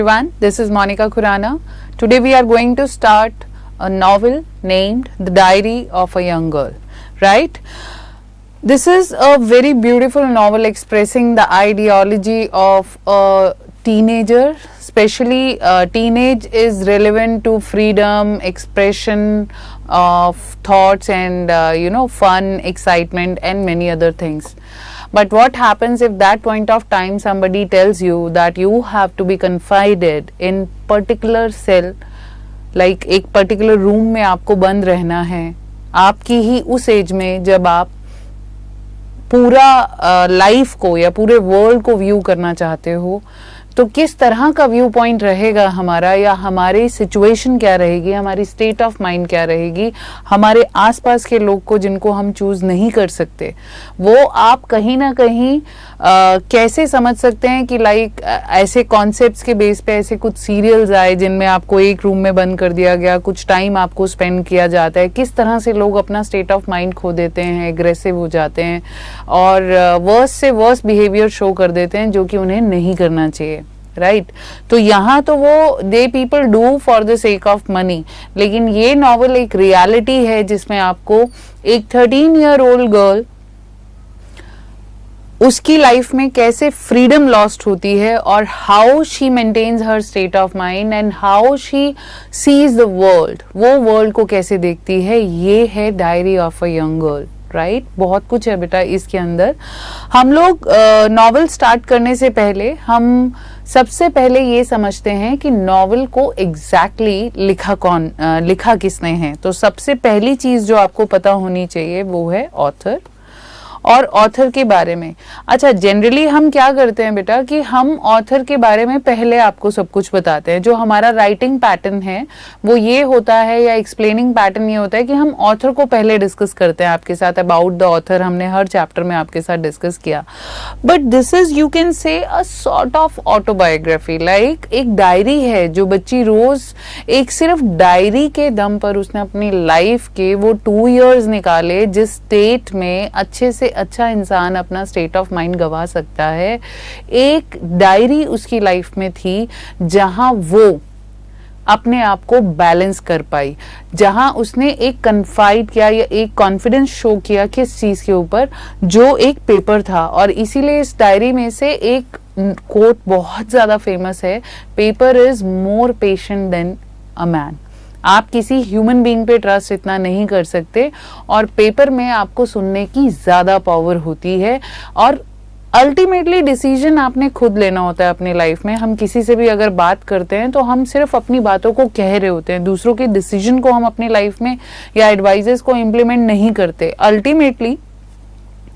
Everyone, this is Monica Khurana. Today we are going to start a novel named The Diary of a Young Girl, right? This is a very beautiful novel expressing the ideology of a teenager, especially teenage is relevant to freedom, expression of thoughts and fun, excitement and many other things. But what happens if that point of time somebody tells you that you have to be confined in particular cell, like एक particular room में आपको बंद रहना है, आपकी ही उस as में जब आप पूरा लाइफ को या पूरे वर्ल्ड को व्यू करना चाहते हो, तो किस तरह का व्यू पॉइंट रहेगा हमारा, या हमारी सिचुएशन क्या रहेगी, हमारी स्टेट ऑफ माइंड क्या रहेगी, हमारे आसपास के लोग को जिनको हम चूज नहीं कर सकते, वो आप कहीं ना कहीं कैसे समझ सकते हैं कि लाइक ऐसे कॉन्सेप्ट्स के बेस पे ऐसे कुछ सीरियल्स आए जिनमें आपको एक रूम में बंद कर दिया गया, कुछ टाइम आपको स्पेंड किया जाता है, किस तरह से लोग अपना स्टेट ऑफ माइंड खो देते हैं, एग्रेसिव हो जाते हैं और वर्स से वर्स बिहेवियर शो कर देते हैं जो कि उन्हें नहीं करना चाहिए, राइट तो यहाँ तो वो they people do for the sake of money, लेकिन ये नॉवल एक रियलिटी है जिसमें आपको एक 13 ईयर ओल्ड गर्ल उसकी लाइफ में कैसे फ्रीडम लॉस्ट होती है और how she maintains her state of mind and how she sees the world, वो वर्ल्ड को कैसे देखती है, ये है diary of a young girl, right बहुत कुछ है बेटा इसके अंदर। हम लोग नॉवल स्टार्ट करने से पहले हम सबसे पहले ये समझते हैं कि नॉवल को एग्जैक्टली लिखा किसने है। तो सबसे पहली चीज जो आपको पता होनी चाहिए वो है ऑथर और ऑथर के बारे में। अच्छा, जनरली हम क्या करते हैं बेटा कि हम ऑथर के बारे में पहले आपको सब कुछ बताते हैं। जो हमारा राइटिंग पैटर्न है वो ये होता है, या एक्सप्लेनिंग पैटर्न ये होता है कि हम ऑथर को पहले डिस्कस करते हैं आपके साथ। अबाउट द ऑथर हमने हर चैप्टर में आपके साथ डिस्कस किया, but this is you can say a sort of autobiography, like एक डायरी है जो बच्ची रोज एक सिर्फ डायरी के दम पर उसने अपनी लाइफ के वो 2 years निकाले जिस स्टेट में अच्छे से अच्छा इंसान अपना स्टेट ऑफ माइंड गवा सकता है। एक डायरी उसकी लाइफ में थी जहां वो अपने आप को बैलेंस कर पाई, जहां उसने एक कन्फाइड किया या एक कॉन्फिडेंस शो किया किस चीज के ऊपर, जो एक पेपर था। और इसीलिए इस डायरी में से एक कोट बहुत ज्यादा फेमस है, paper is more patient than a man. आप किसी ह्यूमन बीइंग पे ट्रस्ट इतना नहीं कर सकते और पेपर में आपको सुनने की ज्यादा पावर होती है और अल्टीमेटली डिसीजन आपने खुद लेना होता है अपनी लाइफ में। हम किसी से भी अगर बात करते हैं तो हम सिर्फ अपनी बातों को कह रहे होते हैं, दूसरों के डिसीजन को हम अपनी लाइफ में या एडवाइजेस को इम्प्लीमेंट नहीं करते। अल्टीमेटली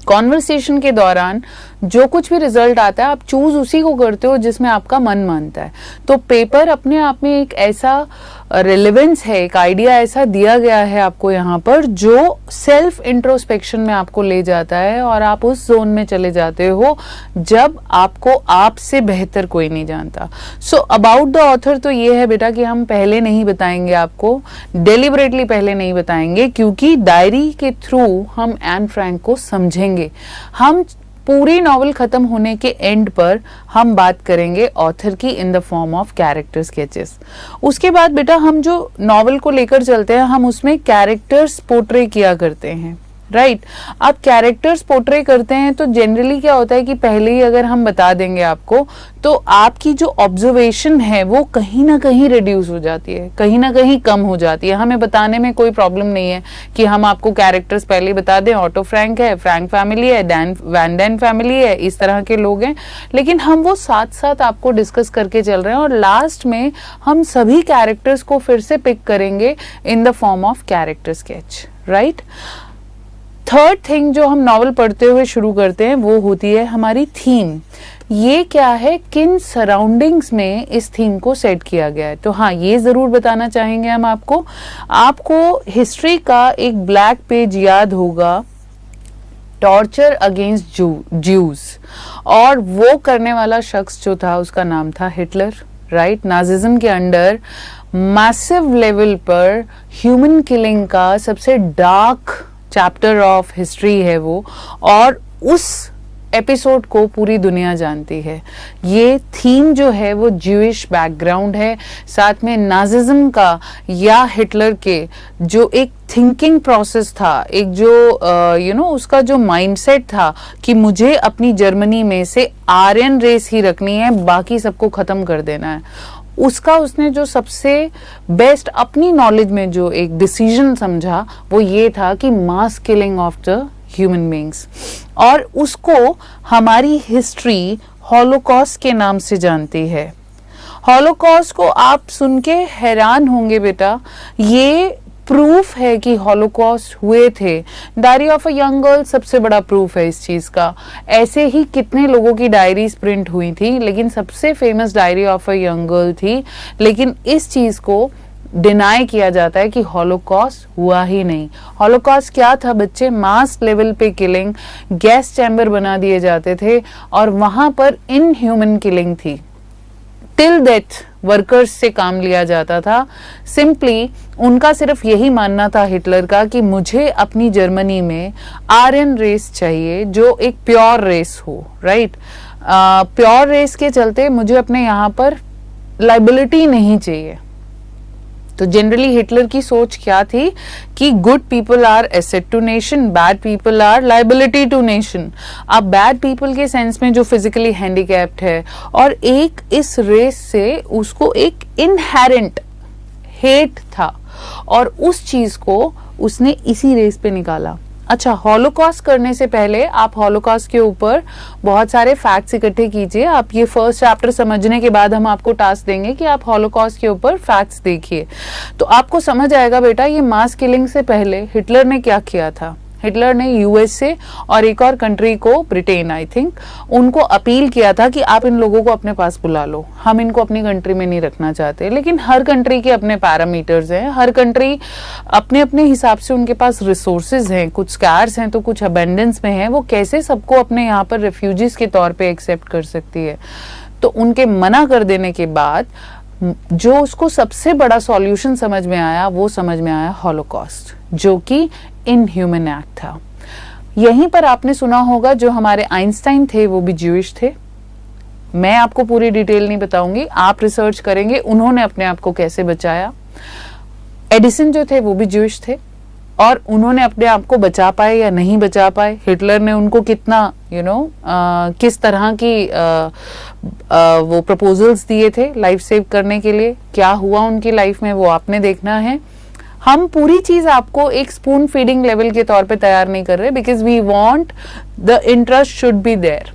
कॉन्वर्सेशन के दौरान जो कुछ भी रिजल्ट आता है आप चूज उसी को करते हो जिसमें आपका मन मानता है। तो पेपर अपने आप में एक ऐसा रिलेवेंस है, एक आइडिया ऐसा दिया गया है आपको यहाँ पर जो सेल्फ इंट्रोस्पेक्शन में आपको ले जाता है और आप उस जोन में चले जाते हो जब आपको आपसे बेहतर कोई नहीं जानता। सो अबाउट द ऑथर तो ये है बेटा कि हम पहले नहीं बताएंगे आपको, डेलिबरेटली पहले नहीं बताएंगे, क्योंकि डायरी के थ्रू हम एन फ्रैंक को समझेंगे। हम पूरी नॉवल खत्म होने के एंड पर हम बात करेंगे ऑथर की in the form of character sketches. उसके बाद बेटा हम जो नॉवल को लेकर चलते हैं हम उसमें कैरेक्टर्स पोर्ट्रे किया करते हैं, राइट अब कैरेक्टर्स पोर्ट्रे करते हैं तो जनरली क्या होता है कि पहले ही अगर हम बता देंगे आपको तो आपकी जो ऑब्जर्वेशन है वो कहीं ना कहीं रिड्यूस हो जाती है, कहीं ना कहीं कम हो जाती है। हमें बताने में कोई प्रॉब्लम नहीं है कि हम आपको कैरेक्टर्स पहले बता दें, ऑटो फ्रैंक है, फ्रैंक फैमिली है, वैन डैन फैमिली है, इस तरह के लोग हैं, लेकिन हम वो साथ साथ आपको डिस्कस करके चल रहे हैं और लास्ट में हम सभी कैरेक्टर्स को फिर से पिक करेंगे in the form of character sketch, right. Third thing जो हम नॉवल पढ़ते हुए शुरू करते हैं वो होती है हमारी थीम। ये क्या है, किन सराउंडिंग्स में इस थीम को सेट किया गया है। तो हाँ, ये जरूर बताना चाहेंगे हम आपको हिस्ट्री का एक ब्लैक पेज याद होगा, टॉर्चर अगेंस्ट ज्यूज, और वो करने वाला शख्स जो था उसका नाम था हिटलर, राइट। नाजिज्म के अंडर मैसिव लेवल पर ह्यूमन किलिंग का सबसे डार्क चैप्टर ऑफ हिस्ट्री है वो, और उस एपिसोड को पूरी दुनिया जानती है। ये थीम जो है वो ज्यूइश बैकग्राउंड है, साथ में नाजिज्म का या हिटलर के जो एक थिंकिंग प्रोसेस था, एक जो उसका जो माइंडसेट था कि मुझे अपनी जर्मनी में से आर्यन रेस ही रखनी है, बाकी सबको खत्म कर देना है, उसका उसने जो सबसे बेस्ट अपनी नॉलेज में जो एक डिसीजन समझा वो ये था कि mass killing of the human beings, और उसको हमारी हिस्ट्री हॉलोकॉस्ट के नाम से जानती है। हॉलोकॉस्ट को आप सुन के हैरान होंगे बेटा, ये प्रूफ है कि हॉलोकॉस्ट हुए थे। Diary of a young girl सबसे बड़ा प्रूफ है इस चीज का। ऐसे ही कितने लोगों की डायरीज प्रिंट हुई थी, लेकिन सबसे famous diary of a young girl थी। लेकिन इस चीज को डिनाई किया जाता है कि हॉलोकॉस्ट हुआ ही नहीं। हॉलोकॉस्ट क्या था बच्चे? मास लेवल पे किलिंग, गैस चैम्बर बना दिए जाते थे और वहां पर इनह्यूमन किलिंग थी। टिल डेथ वर्कर्स से काम लिया जाता था। सिंपली उनका सिर्फ यही मानना था हिटलर का कि मुझे अपनी जर्मनी में आर्यन रेस चाहिए जो एक प्योर रेस हो, राइट। प्योर रेस के चलते मुझे अपने यहाँ पर लाइबिलिटी नहीं चाहिए। तो जनरली हिटलर की सोच क्या थी कि good people are asset to nation, bad people are liability to nation. अब बैड पीपल के सेंस में जो फिजिकली हैंडीकैप्ड है, और एक इस रेस से उसको एक इनहेरेंट हेट था और उस चीज को उसने इसी रेस पे निकाला। अच्छा, हॉलोकॉस्ट करने से पहले आप हॉलोकॉस्ट के ऊपर बहुत सारे फैक्ट्स इकट्ठे कीजिए। आप ये फर्स्ट चैप्टर समझने के बाद हम आपको टास्क देंगे कि आप हॉलोकॉस्ट के ऊपर फैक्ट्स देखिए, तो आपको समझ आएगा बेटा ये मास किलिंग से पहले हिटलर ने क्या किया था। हिटलर ने यूएसए और एक और कंट्री को, ब्रिटेन आई थिंक, उनको अपील किया था कि आप इन लोगों को अपने पास बुला लो, हम इनको अपनी कंट्री में नहीं रखना चाहते। लेकिन हर कंट्री के अपने पैरामीटर्स हैं, हर कंट्री अपने अपने हिसाब से उनके पास रिसोर्सेज हैं, कुछ स्कैर्स हैं तो कुछ अबेंडेंस में है। वो कैसे सबको अपने यहाँ पर रेफ्यूजीज के तौर पर एक्सेप्ट कर सकती है। तो उनके मना कर देने के बाद जो उसको सबसे बड़ा सॉल्यूशन समझ में आया, वो समझ में आया हॉलोकॉस्ट, जो कि इनह्यूमन एक्ट था। यहीं पर आपने सुना होगा जो हमारे आइंस्टाइन थे वो भी ज्यूइश थे। मैं आपको पूरी डिटेल नहीं बताऊंगी, आप रिसर्च करेंगे उन्होंने अपने आप को कैसे बचाया। एडिसन जो थे वो भी ज्यूइश थे और उन्होंने अपने आप को बचा पाए या नहीं बचा पाए। हिटलर ने उनको कितना किस तरह की वो प्रपोजल्स दिए थे लाइफ सेव करने के लिए, क्या हुआ उनकी लाइफ में, वो आपने देखना है। हम पूरी चीज आपको एक स्पून फीडिंग लेवल के तौर पे तैयार नहीं कर रहे, because we want the interest should be there.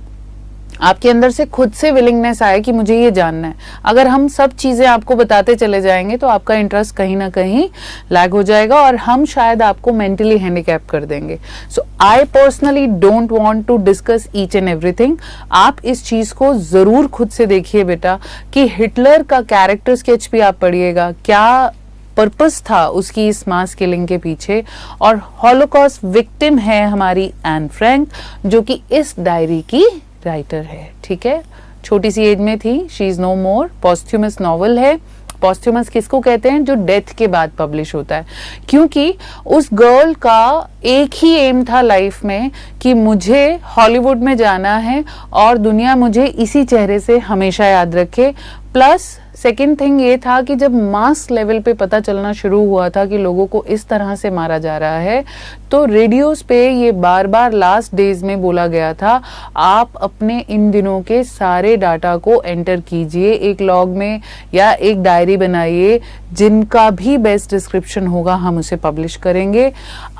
आपके अंदर से खुद से विलिंगनेस आए कि मुझे ये जानना है। अगर हम सब चीजें आपको बताते चले जाएंगे तो आपका इंटरेस्ट कहीं ना कहीं लैग हो जाएगा और हम शायद आपको मेंटली हैंडीकैप कर देंगे। So I personally don't want to discuss each and everything. आप इस चीज को जरूर खुद से देखिए बेटा कि हिटलर का कैरेक्टर स्केच भी आप पढ़िएगा, क्या पर्पस था उसकी इस मास किलिंग के पीछे। और हॉलोकॉस्ट विक्टिम है हमारी एन फ्रैंक, जो कि इस डायरी की राइटर है। ठीक है, छोटी सी एज में थी, she is no more. Posthumous novel है। पॉस्थ्यूमस किसको कहते हैं? जो डेथ के बाद पब्लिश होता है, क्योंकि उस गर्ल का एक ही एम था लाइफ में कि मुझे हॉलीवुड में जाना है और दुनिया मुझे इसी चेहरे से हमेशा याद रखे। प्लस सेकेंड थिंग ये था कि जब मास लेवल पे पता चलना शुरू हुआ था कि लोगों को इस तरह से मारा जा रहा है, तो रेडियोस पे ये बार बार लास्ट डेज में बोला गया था, आप अपने इन दिनों के सारे डाटा को एंटर कीजिए एक लॉग में या एक डायरी बनाइए, जिनका भी बेस्ट डिस्क्रिप्शन होगा हम उसे पब्लिश करेंगे।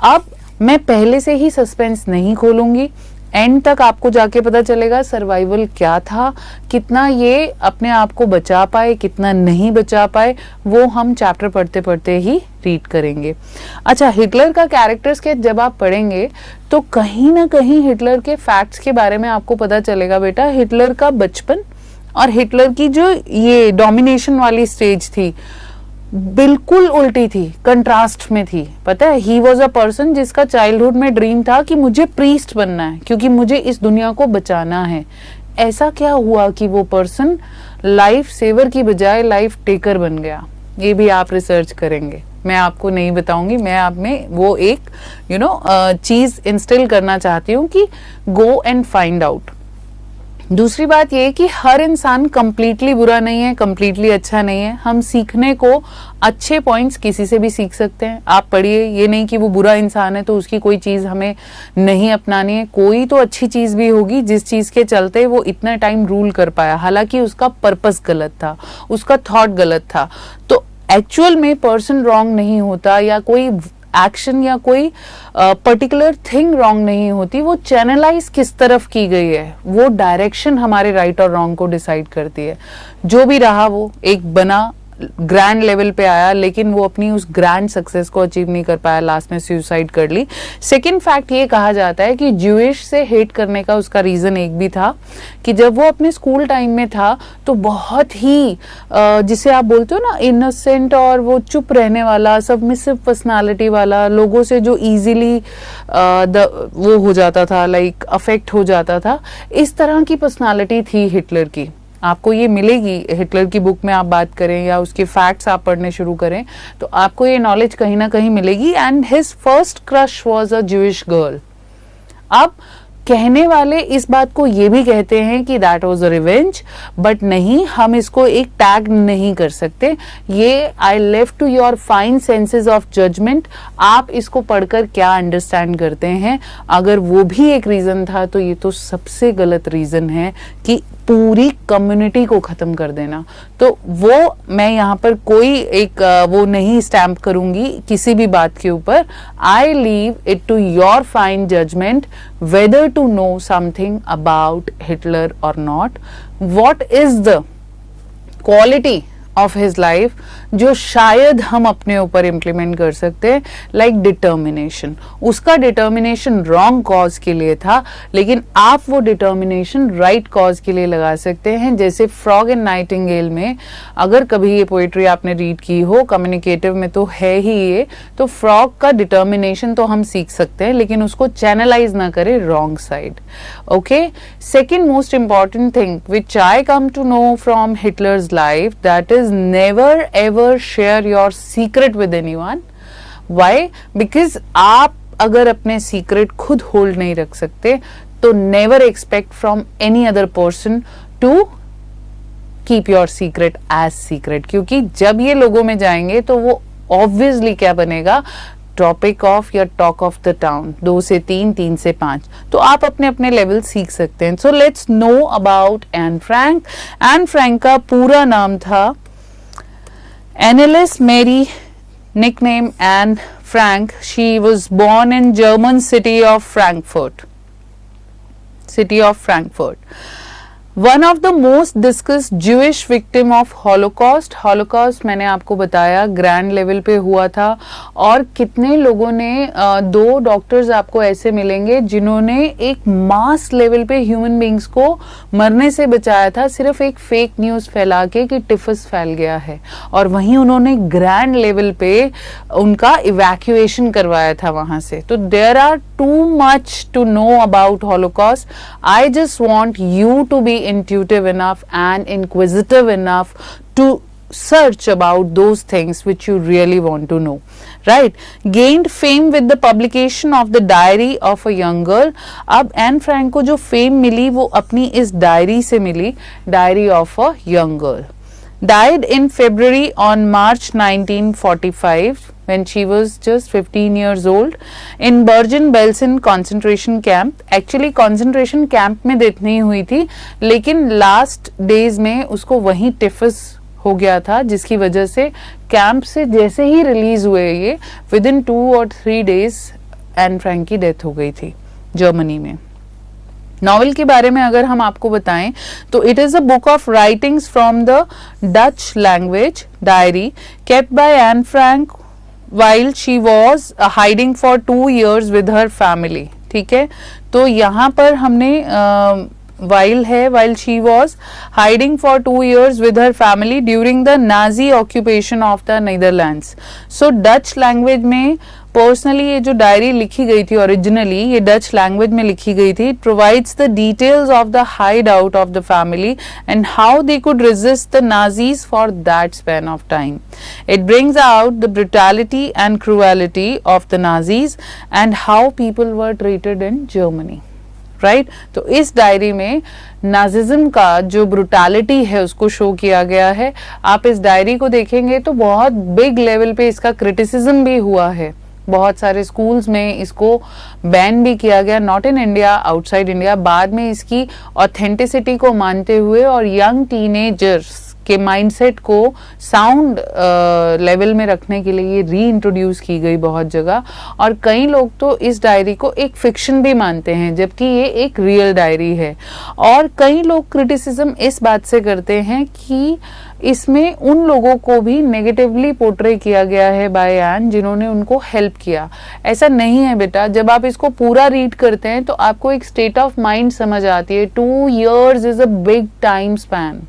अब मैं पहले से ही सस्पेंस नहीं खोलूंगी, एंड तक आपको जाके पता चलेगा सर्वाइवल क्या था, कितना ये अपने आप को बचा पाए, कितना नहीं बचा पाए, वो हम चैप्टर पढ़ते पढ़ते ही रीड करेंगे। अच्छा, हिटलर का कैरेक्टर स्केच जब आप पढ़ेंगे तो कहीं ना कहीं हिटलर के फैक्ट्स के बारे में आपको पता चलेगा बेटा। हिटलर का बचपन और हिटलर की जो ये डोमिनेशन वाली स्टेज थी बिल्कुल उल्टी थी, कंट्रास्ट में थी। पता है, ही वॉज अ पर्सन जिसका चाइल्डहुड में ड्रीम था कि मुझे प्रीस्ट बनना है क्योंकि मुझे इस दुनिया को बचाना है। ऐसा क्या हुआ कि वो पर्सन लाइफ सेवर की बजाय लाइफ टेकर बन गया? ये भी आप रिसर्च करेंगे। मैं आपको नहीं बताऊंगी, मैं आप में वो एक चीज इंस्टिल करना चाहती हूँ कि गो एंड फाइंड आउट। दूसरी बात ये कि हर इंसान कंप्लीटली बुरा नहीं है, कंप्लीटली अच्छा नहीं है। हम सीखने को अच्छे पॉइंट्स किसी से भी सीख सकते हैं। आप पढ़िए, ये नहीं कि वो बुरा इंसान है तो उसकी कोई चीज हमें नहीं अपनानी है। कोई तो अच्छी चीज भी होगी जिस चीज के चलते वो इतना टाइम रूल कर पाया, हालांकि उसका पर्पस गलत था, उसका थॉट गलत था। तो एक्चुअल में पर्सन रॉन्ग नहीं होता, या कोई एक्शन या कोई पर्टिकुलर थिंग रॉन्ग नहीं होती, वो चैनलाइज किस तरफ की गई है, वो डायरेक्शन हमारे राइट और रॉन्ग को डिसाइड करती है। जो भी रहा वो एक बना, ग्रैंड लेवल पे आया, लेकिन वो अपनी उस ग्रैंड सक्सेस को अचीव नहीं कर पाया, लास्ट में सुसाइड कर ली। सेकंड फैक्ट ये कहा जाता है कि ज्यूइश से हेट करने का उसका रीजन एक भी था कि जब वो अपने स्कूल टाइम में था तो बहुत ही जिसे आप बोलते हो ना इनोसेंट और वो चुप रहने वाला, सबमिसिव पर्सनालिटी वाला, लोगों से जो इजीली वो हो जाता था, लाइक अफेक्ट हो जाता था, इस तरह की पर्सनालिटी थी हिटलर की। आपको ये मिलेगी हिटलर की बुक में, आप बात करें या उसके फैक्ट्स आप पढ़ने शुरू करें तो आपको ये नॉलेज कहीं ना कहीं मिलेगी। And his first crush was a Jewish girl. अब कहने वाले इस बात को ये भी कहते हैं कि that was a revenge, but नहीं, हम इसको एक टैग नहीं कर सकते। ये I left to your fine senses of judgement. आप इसको पढ़कर क्या अंडरस्टैंड करते हैं। अगर वो भी एक रीजन था तो ये तो सबसे गलत रीजन है कि पूरी कम्युनिटी को खत्म कर देना। तो वो मैं यहाँ पर कोई एक वो नहीं स्टैम्प करूंगी किसी भी बात के ऊपर। I leave it to your fine judgement whether to know something about Hitler or not. What is the quality of his life जो शायद हम अपने ऊपर इम्प्लीमेंट कर सकते हैं, लाइक डिटर्मिनेशन। उसका डिटर्मिनेशन रॉन्ग कॉज के लिए था, लेकिन आप वो डिटर्मिनेशन राइट कॉज के लिए लगा सकते हैं। जैसे फ्रॉग एंड नाइटिंगेल में, अगर कभी ये पोएट्री आपने रीड की हो, कम्युनिकेटिव में तो है ही ये, तो फ्रॉग का डिटर्मिनेशन तो हम सीख सकते हैं, लेकिन उसको चैनलाइज ना करें wrong side. Okay, second most important thing which I come to know from Hitler's life, that is never ever share your secret with anyone. Why? Because आप अगर अपने सीक्रेट खुद होल्ड नहीं रख सकते तो never expect from any other person to keep your secret as secret, क्योंकि जब ये लोगों में जाएंगे तो वो obviously क्या बनेगा, टॉपिक ऑफ या टॉक ऑफ द टाउन, 2 से 3, 3 से 5। तो आप अपने अपने लेवल सीख सकते हैं। So let's know about Anne Frank. Anne Frank का पूरा नाम था Anneliese Mary, nickname Anne Frank. She was born in German city of Frankfurt. One of the most discussed Jewish victim of Holocaust. Holocaust मैंने आपको बताया grand level पे हुआ था, और कितने लोगों ने 2 डॉक्टर्स आपको ऐसे मिलेंगे जिन्होंने एक मास लेवल पे ह्यूमन बींग्स को मरने से बचाया था, सिर्फ एक फेक न्यूज फैला के कि टिफस फैल गया है, और वहीं उन्होंने ग्रैंड लेवल पे उनका इवैक्यूएशन करवाया था वहां से। तो there are too much to know about Holocaust. I just want you to be intuitive enough and inquisitive enough to search about those things which you really want to know, right? Gained fame with the publication of the diary of a young girl. अब Anne Frank को जो fame मिली वो अपनी इस diary से मिली, diary of a young girl. Died in February on March 1945 when she was just 15 years old in Bergen-Belsen concentration camp. Actually concentration camp में डेथ नहीं हुई थी, लेकिन लास्ट डेज में उसको वहीं टिफस हो गया था, जिसकी वजह से कैंप से जैसे ही रिलीज हुए ये within 2 or 3 days Anne Frank की डेथ हो गई थी जर्मनी में। नॉवेल के बारे में अगर हम आपको बताएं तो it is a book of writings from the Dutch language, diary kept bye Anne Frank while she was hiding for 2 years with her family। ठीक है, तो यहाँ पर हमने while she was hiding for 2 years with her family during the Nazi occupation of the Netherlands। So Dutch language में personally ये जो diary लिखी गई थी ओरिजिनली, ये डच लैंग्वेज में लिखी गई थी. It provides the details of the hide out of the family and how they could resist the Nazis for that span of time. It brings out the brutality and cruelty of the Nazis and how people were treated in Germany. Right, तो इस diary में Nazism का जो brutality है उसको show किया गया है. आप इस डायरी को देखेंगे तो बहुत बिग लेवल पे इसका क्रिटिसिज्म भी हुआ है. बहुत सारे स्कूल्स में इसको बैन भी किया गया, not in India, outside India. बाद में इसकी ऑथेंटिसिटी को मानते हुए और यंग टीनेजर्स के माइंडसेट को साउंड लेवल में रखने के लिए ये री इंट्रोड्यूस की गई बहुत जगह. और कई लोग तो इस डायरी को एक फिक्शन भी मानते हैं जबकि ये एक रियल डायरी है. और कई लोग क्रिटिसिज्म इस बात से करते हैं कि इसमें उन लोगों को भी नेगेटिवली पोर्ट्रे किया गया है बाय एन जिन्होंने उनको हेल्प किया. ऐसा नहीं है बेटा. जब आप इसको पूरा रीड करते हैं तो आपको एक स्टेट ऑफ माइंड समझ आती है. 2 years is a big time span.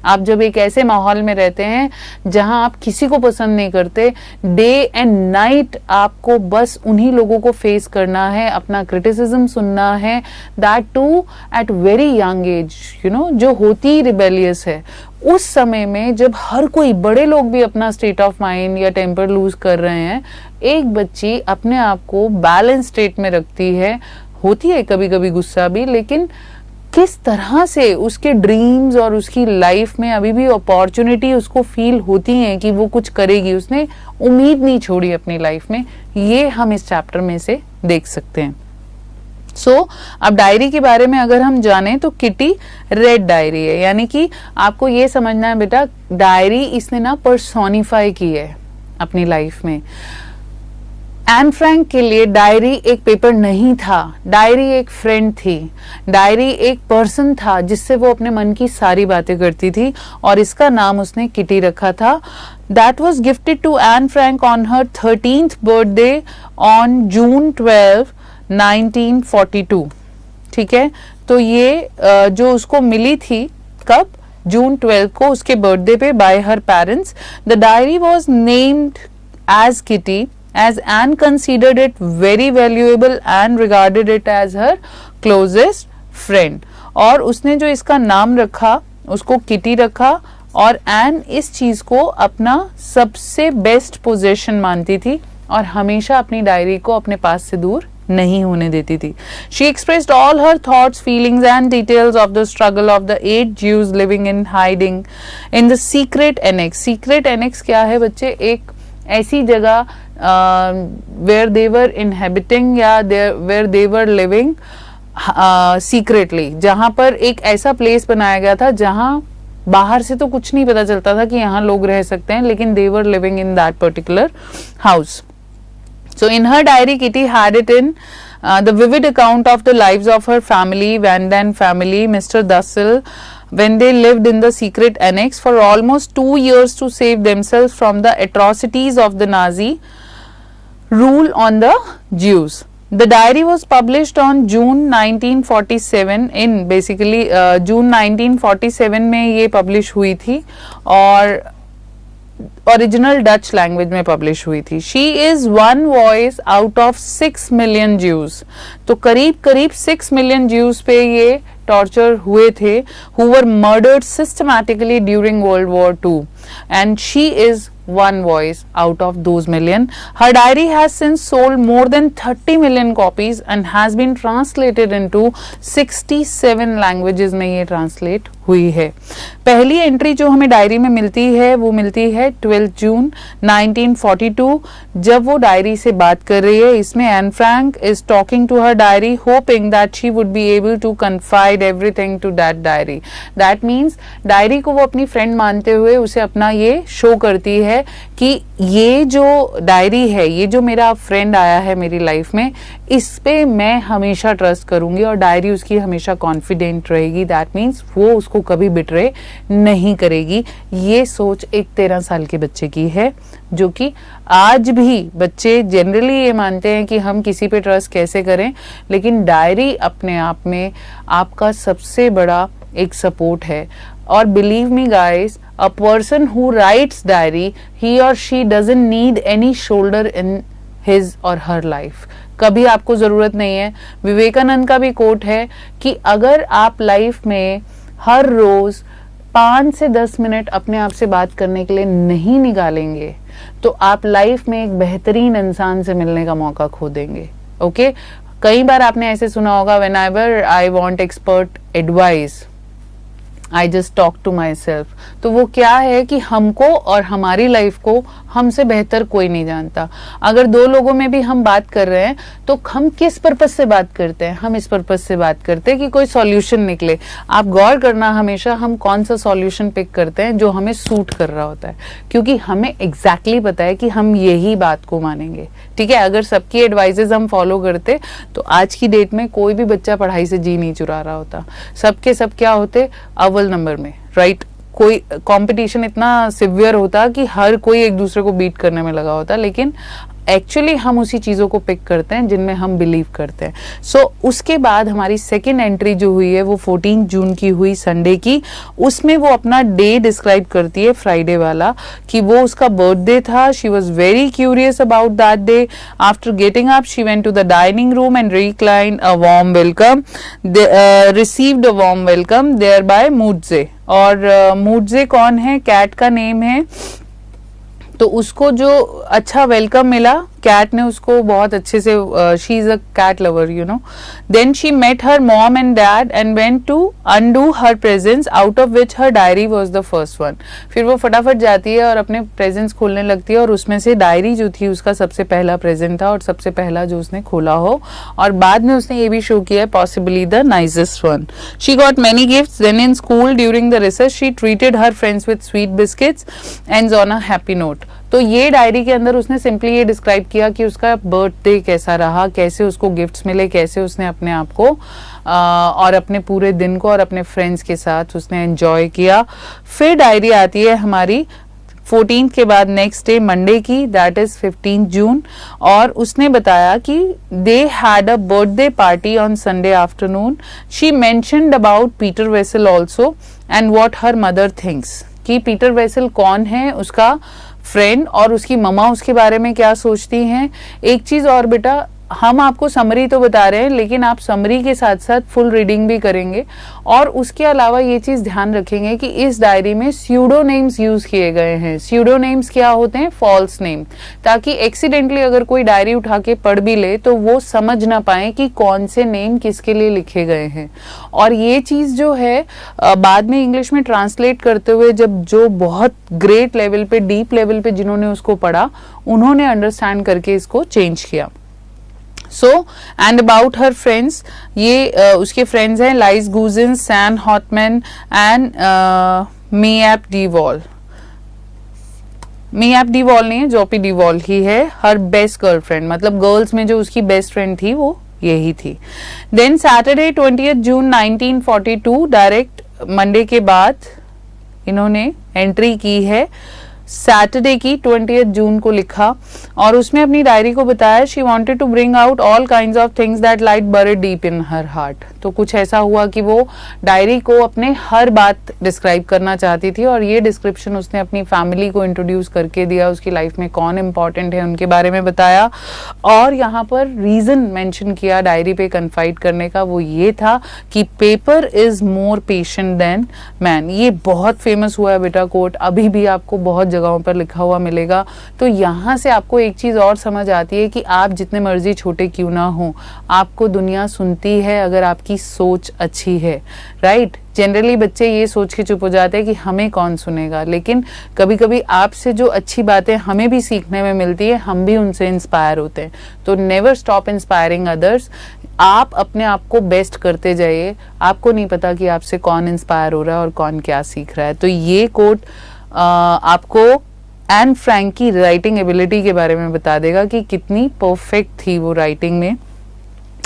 आप जब एक ऐसे माहौल में रहते हैं जहां आप किसी को पसंद नहीं करते, डे एंड नाइट आपको बस उन्हीं लोगों को फेस करना है, अपना क्रिटिसिज्म सुनना है, that too at very young age, you know, जो होती रिबेलियस है. उस समय में जब हर कोई, बड़े लोग भी अपना स्टेट ऑफ माइंड या टेम्पर लूज कर रहे हैं, एक बच्ची अपने आप को बैलेंस स्टेट में रखती है. होती है कभी कभी गुस्सा भी, लेकिन किस तरह से उसके ड्रीम्स और उसकी लाइफ में अभी भी अपॉर्चुनिटी उसको फील होती है कि वो कुछ करेगी, उसने उम्मीद नहीं छोड़ी अपनी लाइफ में, ये हम इस चैप्टर में से देख सकते हैं. अब डायरी के बारे में अगर हम जाने तो किटी रेड डायरी है, यानी कि आपको ये समझना है बेटा, डायरी इसने ना पर्सोनिफाई की है अपनी लाइफ में. एन फ्रैंक के लिए डायरी एक पेपर नहीं था, डायरी एक फ्रेंड थी, डायरी एक पर्सन था जिससे वो अपने मन की सारी बातें करती थी, और इसका नाम उसने किटी रखा था. That was gifted to Anne Frank on her 13th birthday on June 12, 1942. ठीक है, तो ये जो उसको मिली थी कब, June 12 को, उसके बर्थडे पे, by her parents. The diary was named as Kitty as Anne considered it very valuable and regarded it as her closest friend. और उसने जो इसका नाम रखा उसको किटी रखा, और एन इस चीज को अपना सबसे बेस्ट पोजेशन मानती थी और हमेशा अपनी डायरी को अपने पास से दूर नहीं होने देती थी. She expressed all her thoughts, feelings and details of the struggle of the 8 Jews living in hiding in the secret annex. Secret annex क्या है बच्चे? एक ऐसी जगह where they were inhabiting या where they were living secretly, जहां पर एक ऐसा प्लेस बनाया गया था जहां बाहर से तो कुछ नहीं पता चलता था कि यहाँ लोग रह सकते हैं, लेकिन they were living in that particular house. So in her diary, Kitty had it in the vivid account of the lives of her family, Van Daan family, Mr. Dussel, when they lived in the secret annex for almost 2 years to save themselves from the atrocities of the Nazi rule on the Jews. The diary was published on June 1947 in basically June 1947 में ये publish हुई थी और original Dutch language में publish हुई थी. She is 1 voice out of 6 million Jews. तो करीब करीब 6 million Jews पे ये टॉर्चर हुए थे, who were murdered systematically during World War II, and she is 1 voice out of those million. Her diary has since sold more than 30 million copies and has been translated into 67 languages में ये translate हुई है. पहली entry जो हमें diary में मिलती है वो मिलती है 12 जून 1942, जब वो डायरी से बात कर रही है. इसमें Anne Frank is talking to her diary, hoping that she would be able to confide everything to that diary. That means diary को वो अपनी फ्रेंड मानते हुए उसे अपना ये शो करती है कि ये जो डायरी है, ये जो मेरा फ्रेंड आया है मेरी लाइफ में, इस पे मैं हमेशा ट्रस्ट करूंगी और डायरी उसकी हमेशा कॉन्फिडेंट रहेगी. दैट मीन्स वो उसको कभी बिट्रे नहीं करेगी. ये सोच एक 13 साल के बच्चे की है, जो कि आज भी बच्चे जनरली ये मानते हैं कि हम किसी पे ट्रस्ट कैसे करें, लेकिन डायरी अपने आप में आपका सबसे बड़ा एक सपोर्ट है. और believe me guys, a person who writes diary, he or she doesn't need any shoulder in his और हर लाइफ। कभी आपको जरूरत नहीं है। विवेकानंद का भी कोट है कि अगर आप लाइफ में हर रोज 5 से 10 मिनट अपने आप से बात करने के लिए नहीं निकालेंगे तो आप लाइफ में एक बेहतरीन इंसान से मिलने का मौका खो देंगे। ओके कई बार आपने ऐसे सुना होगा, whenever I want expert advice I just talk to myself. तो वो क्या है कि हमको और हमारी लाइफ को हमसे बेहतर कोई नहीं जानता। अगर दो लोगों में भी हम बात कर रहे हैं तो हम किस पर्पस से बात करते हैं? हम इस पर्पस से बात करते हैं कि कोई सॉल्यूशन निकले। आप गौर करना हमेशा हम कौन सा सॉल्यूशन पिक करते हैं जो हमें सूट कर रहा होता है, क्योंकि हमें एग्जैक्टली पता है कि हम यही बात को मानेंगे। ठीक है, अगर सबकी एडवाइजेज हम फॉलो करते तो आज की डेट में कोई भी बच्चा पढ़ाई से जी नहीं चुरा रहा होता। सबके सब क्या होते? अव्वल नंबर में, राइट। कोई कंपटीशन इतना सिवियर होता कि हर कोई एक दूसरे को बीट करने में लगा होता, लेकिन एक्चुअली हम उसी चीजों को पिक करते हैं जिनमें हम बिलीव करते हैं। सो उसके बाद हमारी सेकेंड एंट्री जो हुई है वो 14 जून की हुई, संडे की। उसमें वो अपना डे डिस्क्राइब करती है, फ्राइडे वाला, कि वो उसका बर्थडे था। She was very curious about that day. After getting up she went to the dining room and recline a warm welcome, received a warm welcome there by Moortje. और Moortje कौन है? Cat का name है। तो उसको जो अच्छा welcome मिला, कैट ने उसको बहुत अच्छे से, she is a cat lover you know. Then she met her mom and dad and went to undo her presents out of which her diary was the first one. फिर वो फटाफट जाती है और अपने प्रेजेंट्स खोलने लगती है, और उसमें से डायरी जो थी उसका सबसे पहला प्रेजेंट था और सबसे पहला जो उसने खोला हो। और बाद में उसने ये भी शो किया है, possibly the nicest one. She got many gifts. Then in school during the recess she treated her friends with sweet biscuits and on a happy note. तो ये डायरी के अंदर उसने सिंपली ये डिस्क्राइब किया कि उसका बर्थडे कैसा रहा, कैसे उसको गिफ्ट्स मिले, कैसे उसने अपने आप को और अपने पूरे दिन को और अपने फ्रेंड्स के साथ उसने एंजॉय किया। फिर डायरी आती है हमारी 14 के बाद नेक्स्ट डे मंडे की, दैट इज 15 जून। और उसने बताया कि they had a birthday party on Sunday afternoon. She mentioned about Peter vessel also and what her mother thinks, कि पीटर वेसल कौन है, उसका फ्रेंड, और उसकी ममा उसके बारे में क्या सोचती हैं। एक चीज और बेटा, हम आपको समरी तो बता रहे हैं, लेकिन आप समरी के साथ साथ फुल रीडिंग भी करेंगे। और उसके अलावा ये चीज ध्यान रखेंगे कि इस डायरी में स्यूडोनेम्स यूज किए गए हैं। स्यूडोनेम्स क्या होते हैं? फॉल्स नेम, ताकि एक्सीडेंटली अगर कोई डायरी उठा के पढ़ भी ले तो वो समझ ना पाए कि कौन से नेम किसके लिए लिखे गए हैं। और ये चीज जो है बाद में इंग्लिश में ट्रांसलेट करते हुए, जब जो बहुत ग्रेट लेवल पे, डीप लेवल पे जिन्होंने उसको पढ़ा, उन्होंने अंडरस्टैंड करके इसको चेंज किया। So and about her friends, ये उसके फ्रेंड्स हैं लाइज गूजन, सैम हॉटमैन एंड मेएप डीवॉल। मेएप डीवॉल नहीं है, जोपी डीवॉल ही है हर बेस्ट गर्लफ्रेंड, मतलब गर्ल्स में जो उसकी बेस्ट फ्रेंड थी वो यही थी। देन सैटरडे 20 जून 1942, डायरेक्ट मंडे के बाद इन्होंने एंट्री की है। सैटरडे की 20 जून को लिखा और उसमें अपनी डायरी को बताया, she wanted to bring out all kinds of things that light buried deep in her heart. तो कुछ ऐसा हुआ कि वो डायरी को अपने हर बात डिस्क्राइब करना चाहती थी, और ये डिस्क्रिप्शन उसने अपनी फैमिली को इंट्रोड्यूस करके दिया, उसकी लाइफ में कौन इंपॉर्टेंट है उनके बारे में बताया। और यहाँ पर रीजन मेंशन किया डायरी पे कन्फाइड करने का, वो ये था कि paper is more patient than man. ये बहुत फेमस हुआ है बेटा कोट, अभी भी आपको बहुत जगहों पर लिखा हुआ मिलेगा। तो यहाँ से आपको एक चीज और समझ आती है कि आप जितने मर्जी छोटे क्यों ना हो, आपको दुनिया सुनती है अगर आपकी सोच अच्छी है, राइट। जनरली बच्चे ये सोच के चुप हो जाते हैं कि हमें कौन सुनेगा, लेकिन कभी कभी आपसे जो अच्छी बातें हमें भी सीखने में मिलती है, हम भी उनसे इंस्पायर होते हैं। तो नेवर स्टॉप इंस्पायरिंग अदर्स। आप अपने आप को बेस्ट करते जाइए, आपको नहीं पता कि आपसे कौन इंस्पायर हो रहा है और कौन क्या सीख रहा है। तो ये कोट आपको एन फ्रैंक की राइटिंग एबिलिटी के बारे में बता देगा कि कितनी परफेक्ट थी वो राइटिंग में।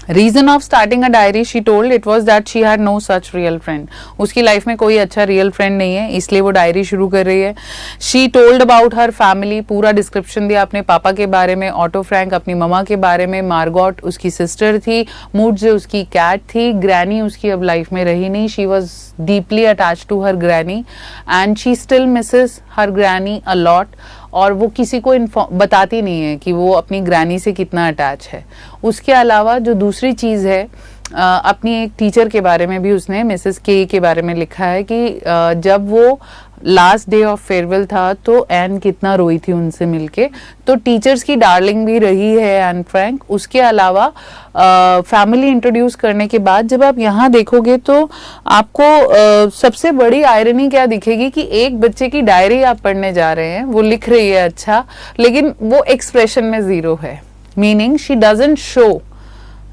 Reason of starting a diary she told it was that she had no such real friend. उसकी लाइफ में कोई अच्छा रियल फ्रेंड नहीं है, इसलिए वो डायरी शुरू कर रही है। She told about her family, पूरा डिस्क्रिप्शन दिया अपने पापा के बारे में, ऑटो फ्रैंक अपनी ममा के बारे में, मार्गॉट उसकी सिस्टर थी, मूडजे उसकी कैट थी, ग्रैनी उसकी अब लाइफ में रही नहीं। She was deeply attached to her granny and she still misses her granny a lot. और वो किसी को बताती नहीं है कि वो अपनी ग्रैनी से कितना अटैच है। उसके अलावा जो दूसरी चीज़ है, अपनी एक टीचर के बारे में भी उसने मिसेस के बारे में लिखा है कि जब वो लास्ट डे ऑफ फेयरवेल था तो एन कितना रोई थी उनसे मिलके। तो टीचर्स की डार्लिंग भी रही है एन फ्रैंक। उसके अलावा फैमिली इंट्रोड्यूस करने के बाद जब आप यहाँ देखोगे तो आपको सबसे बड़ी आयरनी क्या दिखेगी कि एक बच्चे की डायरी आप पढ़ने जा रहे हैं, वो लिख रही है अच्छा, लेकिन वो एक्सप्रेशन में जीरो है, meaning she doesn't show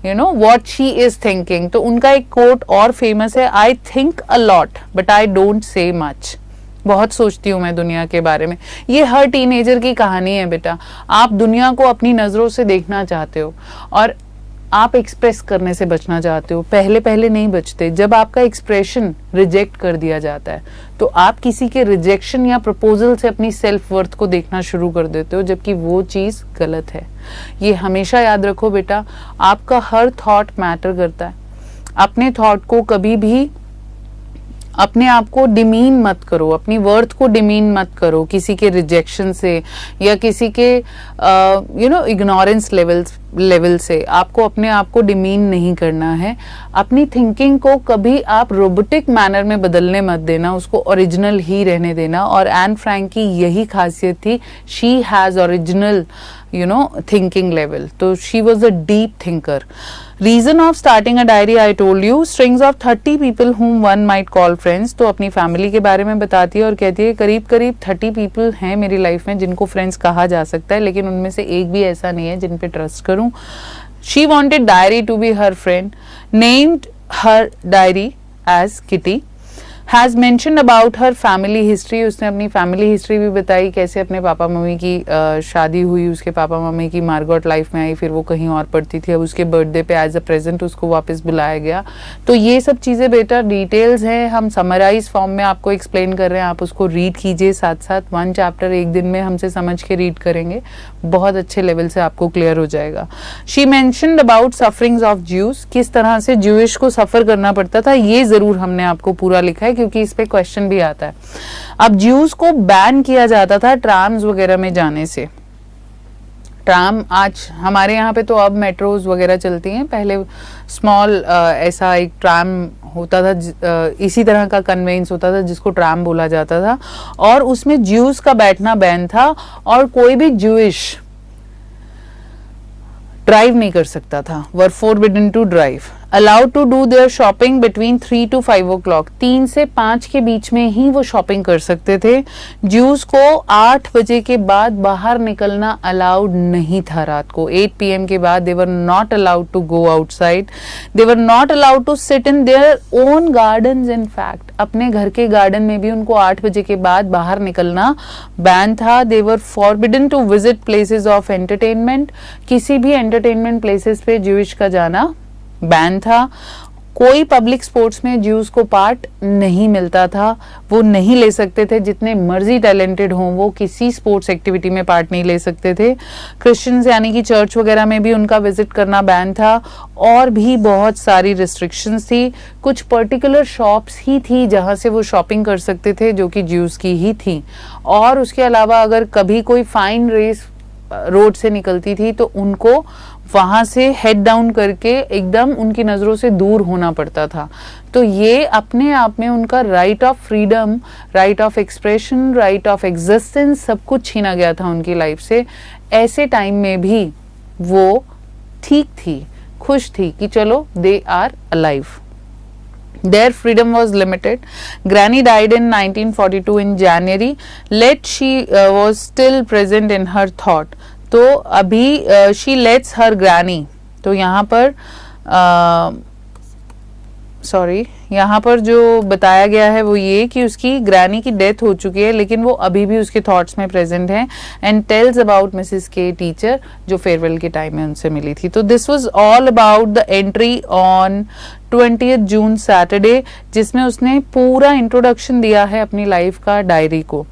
what she is thinking। तो उनका एक कोट और फेमस है, I think a lot but I don't say much। बहुत सोचती हूँ मैं दुनिया के बारे में। ये हर टीनेजर की कहानी है बेटा। आप दुनिया को अपनी नजरों से देखना चाहते हो और आप एक्सप्रेस करने से बचना चाहते हो। पहले पहले नहीं बचते। जब आपका एक्सप्रेशन रिजेक्ट कर दिया जाता है तो आप किसी के रिजेक्शन या प्रपोजल से अपनी सेल्फ वर्थ को देखना शुरू कर देते हो, जबकि वो चीज़ गलत है। ये हमेशा याद रखो बेटा, आपका हर थॉट मैटर करता है। अपने थॉट को कभी भी अपने आप को डिमीन मत करो, अपनी वर्थ को डिमीन मत करो किसी के रिजेक्शन से या किसी के इग्नोरेंस लेवल से। आपको अपने आप को डिमीन नहीं करना है। अपनी थिंकिंग को कभी आप रोबोटिक मैनर में बदलने मत देना, उसको ओरिजिनल ही रहने देना। और एन फ्रैंक की यही खासियत थी, she has original thinking level। तो she was a deep thinker। Reason of starting a diary I told you, strings of 30 people whom one might call friends। तो अपनी फैमिली के बारे में बताती है और कहती है करीब करीब 30 people हैं मेरी लाइफ में जिनको फ्रेंड्स कहा जा सकता है, लेकिन उनमें से एक भी ऐसा नहीं है जिन पे ट्रस्ट करूं। She wanted diary to be her friend, named her diary as Kitty। Has mentioned about her family history. उसने अपनी फैमिली हिस्ट्री भी बताई, कैसे अपने पापा मम्मी की शादी हुई, उसके पापा मम्मी की मार्गोट लाइफ में आई, फिर वो कहीं और पढ़ती थी, अब उसके बर्थडे पे एज अ प्रेजेंट उसको वापस बुलाया गया। तो ये सब चीज़ें बेटा डिटेल्स हैं, हम समराइज फॉर्म में आपको एक्सप्लेन कर रहे हैं, आप उसको रीड कीजिए साथ साथ। 1 चैप्टर एक दिन में हमसे समझ के रीड करेंगे, बहुत अच्छे लेवल से आपको क्लियर हो जाएगा। She mentioned about sufferings of Jews, किस तरह से ज्यूइश को सफ़र करना पड़ता था, ये ज़रूर हमने आपको पूरा लिखा है क्योंकि इस पे क्वेश्चन भी आता है। अब ज्यूज को बैन किया जाता था ट्राम्स वगैरह में जाने से। ट्राम आज हमारे यहाँ पे तो अब मेट्रोज वगैरह चलती हैं, पहले स्मॉल ऐसा एक ट्राम होता था, इसी तरह का कन्वेंस होता था जिसको ट्राम बोला जाता था, और उसमें ज्यूज का बैठना बैन था और कोई भी ज्यूइश ड्राइव नहीं कर सकता था, were forbidden to drive. Allowed to do their shopping between 3 to 5 o'clock, 3 से 5 के बीच में ही वो शॉपिंग कर सकते थे। ज्यूज को 8 बजे के बाद बाहर निकलना अलाउड नहीं था रात को। 8 PM के बाद they were not allowed to go outside, they were not allowed to sit in their own gardens. In fact अपने घर के गार्डन में भी उनको 8 बजे के बाद बाहर निकलना बैन था। They were forbidden to visit places of entertainment, किसी भी एंटरटेनमेंट प्लेसेस पे ज्यूइश का जाना बैन था। कोई पब्लिक स्पोर्ट्स में ज्यूज को पार्ट नहीं मिलता था, वो नहीं ले सकते थे, जितने मर्जी टैलेंटेड हों वो किसी स्पोर्ट्स एक्टिविटी में पार्ट नहीं ले सकते थे। क्रिश्चियंस यानी कि चर्च वगैरह में भी उनका विजिट करना बैन था, और भी बहुत सारी रिस्ट्रिक्शंस थी। कुछ पर्टिकुलर शॉप्स ही थी जहां से वो शॉपिंग कर सकते थे जो कि ज्यूज की ही थी। और उसके अलावा अगर कभी कोई फाइन रेस रोड से निकलती थी तो उनको वहां से हेड डाउन करके एकदम उनकी नजरों से दूर होना पड़ता था। तो ये अपने आप में उनका right of freedom, right of expression, right of existence सब कुछ छीना गया था उनकी लाइफ से। ऐसे टाइम में भी वो ठीक थी, खुश थी कि चलो they are alive. Their freedom was limited. Granny died in 1942 in January. Yet she was still present in her thought. तो अभी she lets her granny, तो यहाँ पर यहाँ पर जो बताया गया है वो ये कि उसकी ग्रैनी की डेथ हो चुकी है लेकिन वो अभी भी उसके थॉट्स में प्रेजेंट है। एंड टेल्स अबाउट मिसेस के टीचर जो फेयरवेल के टाइम में उनसे मिली थी। तो this was all about the entry on 20th June Saturday, जिसमें उसने पूरा इंट्रोडक्शन दिया है अपनी लाइफ का डायरी को।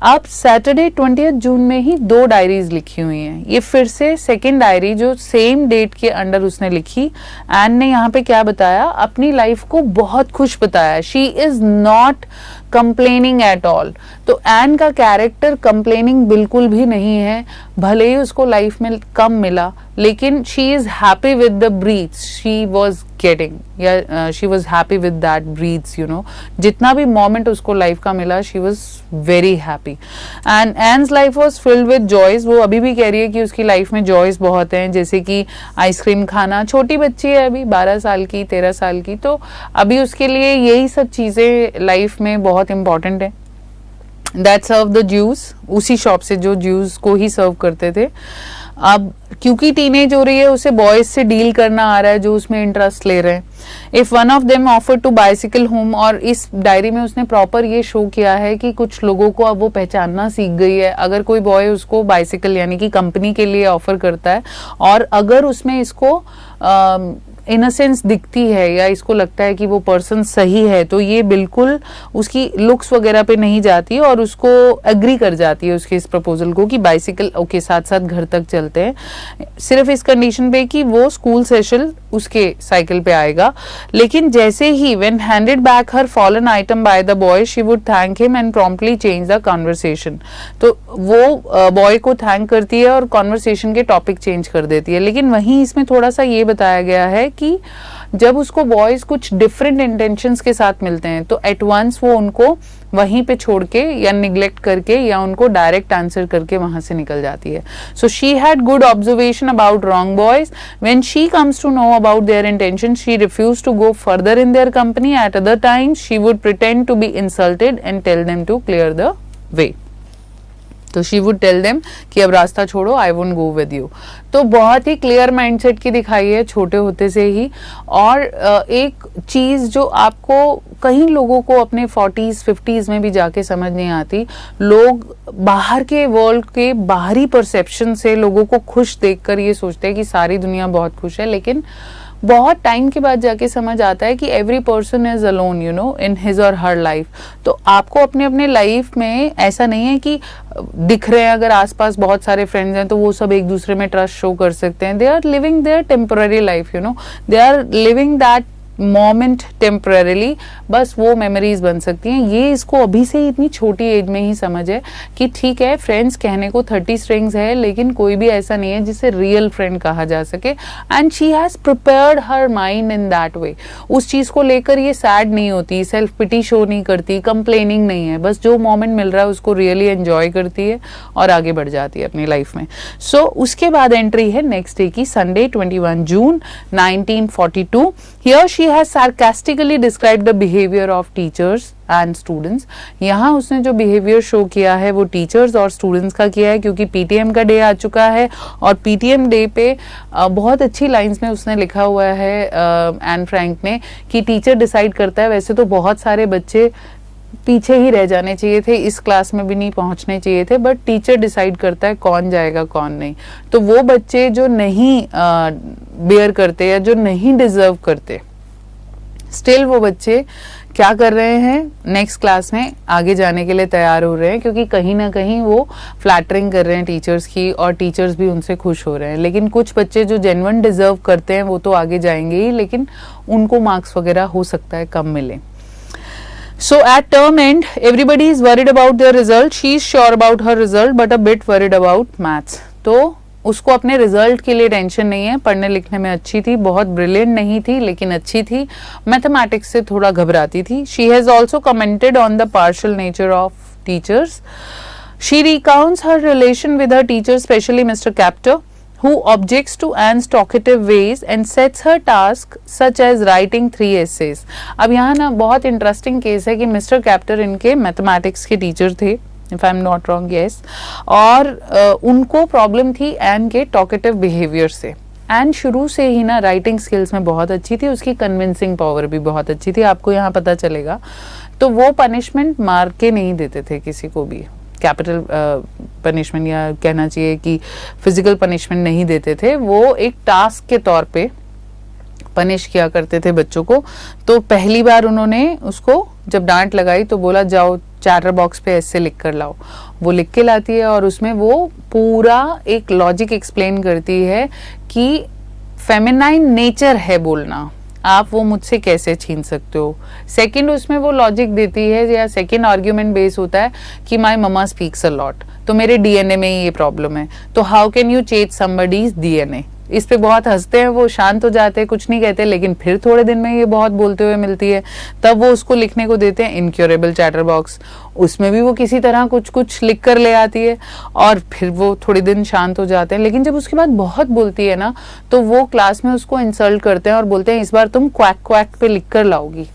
अब सैटरडे 20th जून में ही 2 डायरीज लिखी हुई हैं। ये फिर से सेकेंड डायरी जो सेम डेट के अंडर उसने लिखी। एंड ने यहाँ पे क्या बताया, अपनी लाइफ को बहुत खुश बताया। She is not complaining at all. तो एन का कैरेक्टर कंप्लेनिंग बिल्कुल भी नहीं है, भले ही उसको लाइफ में कम मिला, लेकिन she is happy with the breaths she was getting, या she was happy with that breaths, you know, जितना भी मोमेंट उसको लाइफ का मिला she was very happy. And Anne's life was filled with joys. वो अभी भी कह रही है कि उसकी लाइफ में जॉयज बहुत हैं, जैसे कि आइसक्रीम खाना, छोटी बच्ची है अभी 12 साल की 13 साल की, तो अभी उसके लिए यही सब चीजें लाइफ में बहुत इंपॉर्टेंट है। दैट सर्व द जूस, उसी शॉप से जो जूस को ही सर्व करते थे। अब क्योंकि टीनेज हो रही है, उसे बॉयज से डील करना आ रहा है जो उसमें इंटरेस्ट ले रहे हैं। If one of them offer to bicycle home, और इस डायरी में उसने प्रॉपर ये शो किया है कि कुछ लोगों को अब वो पहचानना सीख गई है। अगर कोई बॉय उसको बाइसिकल यानी कि कंपनी के लिए ऑफर करता है, और अगर उसमें इसको इनोसेंस दिखती है या इसको लगता है कि वो पर्सन सही है, तो ये बिल्कुल उसकी लुक्स वगैरह पे नहीं जाती और उसको एग्री कर जाती है उसके इस प्रपोजल को कि बाइसिकल ओके साथ साथ घर तक चलते हैं, सिर्फ इस कंडीशन पे कि वो स्कूल सेशन उसके साइकिल पे आएगा। लेकिन जैसे ही when handed back her fallen item by the boy she would thank him and promptly change the conversation. तो वो बॉय को थैंक करती है और कॉन्वर्सेशन के टॉपिक चेंज कर देती है। लेकिन वहीं इसमें थोड़ा सा ये बताया गया है कि जब उसको बॉयज कुछ डिफरेंट इंटेंशंस के साथ मिलते हैं तो एट वंस वो उनको वहीं पे छोड़ के या निग्लेक्ट करके या उनको डायरेक्ट आंसर करके वहां से निकल जाती है। So she had good observation about wrong boys. When she comes to know about their intention she refuse to go further in their company. At other times she would pretend to be insulted and tell them to clear the way. तो she would tell them कि अब रास्ता छोड़ो, I won't go with you. तो बहुत ही clear mindset की दिखाई है छोटे होते से ही। और एक चीज जो आपको कई लोगों को अपने 40s 50s में भी जाके समझ नहीं आती, लोग बाहर के वर्ल्ड के बाहरी परसेप्शन से लोगों को खुश देखकर ये सोचते हैं कि सारी दुनिया बहुत खुश है, लेकिन बहुत टाइम के बाद जाके समझ आता है कि every person is alone you know in his और हर लाइफ। तो आपको अपने अपने लाइफ में ऐसा नहीं है कि दिख रहे हैं अगर आसपास बहुत सारे फ्रेंड्स हैं तो वो सब एक दूसरे में ट्रस्ट शो कर सकते हैं। They are living their temporary life, you know, they are living that moment temporarily, बस वो मेमोरीज बन सकती हैं। ये इसको अभी से ही इतनी छोटी एज में ही समझ है कि ठीक है फ्रेंड्स कहने को 30 स्ट्रिंग्स है, लेकिन कोई भी ऐसा नहीं है जिसे रियल फ्रेंड कहा जा सके। And she has prepared her mind in that way. उस चीज को लेकर ये सैड नहीं होती, सेल्फ पिटी शो नहीं करती, कंप्लेनिंग नहीं है, बस जो मोमेंट मिल रहा है उसको रियली एंजॉय करती है और आगे बढ़ जाती है अपनी लाइफ में। सो उसके बाद एंट्री है नेक्स्ट डे की, Sunday 21 June 1942। Here she has sarcastically described the behavior of teachers and students। यहाँ उसने जो बिहेवियर शो किया है वो टीचर्स और स्टूडेंट्स का किया है, क्योंकि पीटीएम का डे आ चुका है और पीटीएम डे पे बहुत अच्छी लाइंस में उसने लिखा हुआ है एन फ्रैंक ने कि टीचर डिसाइड करता है। वैसे तो बहुत सारे बच्चे पीछे ही रह जाने चाहिए थे, इस क्लास में भी नहीं पहुंचने चाहिए थे, बट टीचर डिसाइड करता है कौन जाएगा कौन नहीं। तो वो बच्चे जो नहीं बेयर करते या जो नहीं डिजर्व करते, स्टिल वो बच्चे क्या कर रहे हैं, नेक्स्ट क्लास में आगे जाने के लिए तैयार हो रहे हैं, क्योंकि कहीं ना कहीं वो फ्लैटरिंग कर रहे हैं टीचर्स की और टीचर्स भी उनसे खुश हो रहे हैं। लेकिन कुछ बच्चे जो जेन्युइन डिजर्व करते हैं वो तो आगे जाएंगे ही, लेकिन उनको मार्क्स वगैरह हो सकता है कम मिले। So at term end, everybody is worried about their result. She is sure about her result, but a bit worried about maths. तो उसको अपने रिजल्ट के लिए टेंशन नहीं है, पढ़ने लिखने में अच्छी थी, बहुत ब्रिलियंट नहीं थी लेकिन अच्छी थी, मैथमेटिक्स से थोड़ा घबराती थी। She has also commented on the partial nature of teachers. She recounts her relation with her teacher, especially Mr. Captor, who objects to Anne's talkative ways and sets her task such as writing 3 essays। अब यहाँ ना बहुत interesting case है कि mister कैप्टर इनके mathematics के teacher थे, if I am not wrong, yes, और उनको प्रॉब्लम थी एन के टॉकेटिव बिहेवियर से। एन शुरू से ही ना राइटिंग स्किल्स में बहुत अच्छी थी, उसकी कन्विंसिंग पावर भी बहुत अच्छी थी, आपको यहाँ पता चलेगा। तो वो पनिशमेंट मार के नहीं देते थे किसी को भी, कैपिटल पनिशमेंट या कहना चाहिए कि फिजिकल पनिशमेंट नहीं देते थे, वो एक टास्क के तौर पे पनिश किया करते थे बच्चों को। तो पहली बार उन्होंने उसको जब डांट लगाई तो बोला जाओ चैटर बॉक्स पे ऐसे लिख कर लाओ। वो लिख के लाती है और उसमें वो पूरा एक लॉजिक एक्सप्लेन करती है कि फेमिनाइन नेचर है बोलना, आप वो मुझसे कैसे छीन सकते हो। सेकंड, उसमें वो लॉजिक देती है या सेकंड आर्ग्यूमेंट बेस होता है कि my mama speaks a lot, तो मेरे डीएनए में ही ये प्रॉब्लम है, तो how can you change somebody's DNA. इस पे बहुत हंसते हैं, वो शांत हो जाते हैं, कुछ नहीं कहते, लेकिन फिर थोड़े दिन में ये बहुत बोलते हुए मिलती है। तब वो उसको लिखने को देते हैं इनक्योरेबल चैटर बॉक्स, उसमें भी वो किसी तरह कुछ कुछ लिख कर ले आती है और फिर वो थोड़े दिन शांत हो जाते हैं। लेकिन जब उसके बाद बहुत बोलती है ना, तो वो क्लास में उसको इंसल्ट करते हैं और बोलते हैं इस बार तुम क्वैक क्वैक पे लिख कर लाओगी।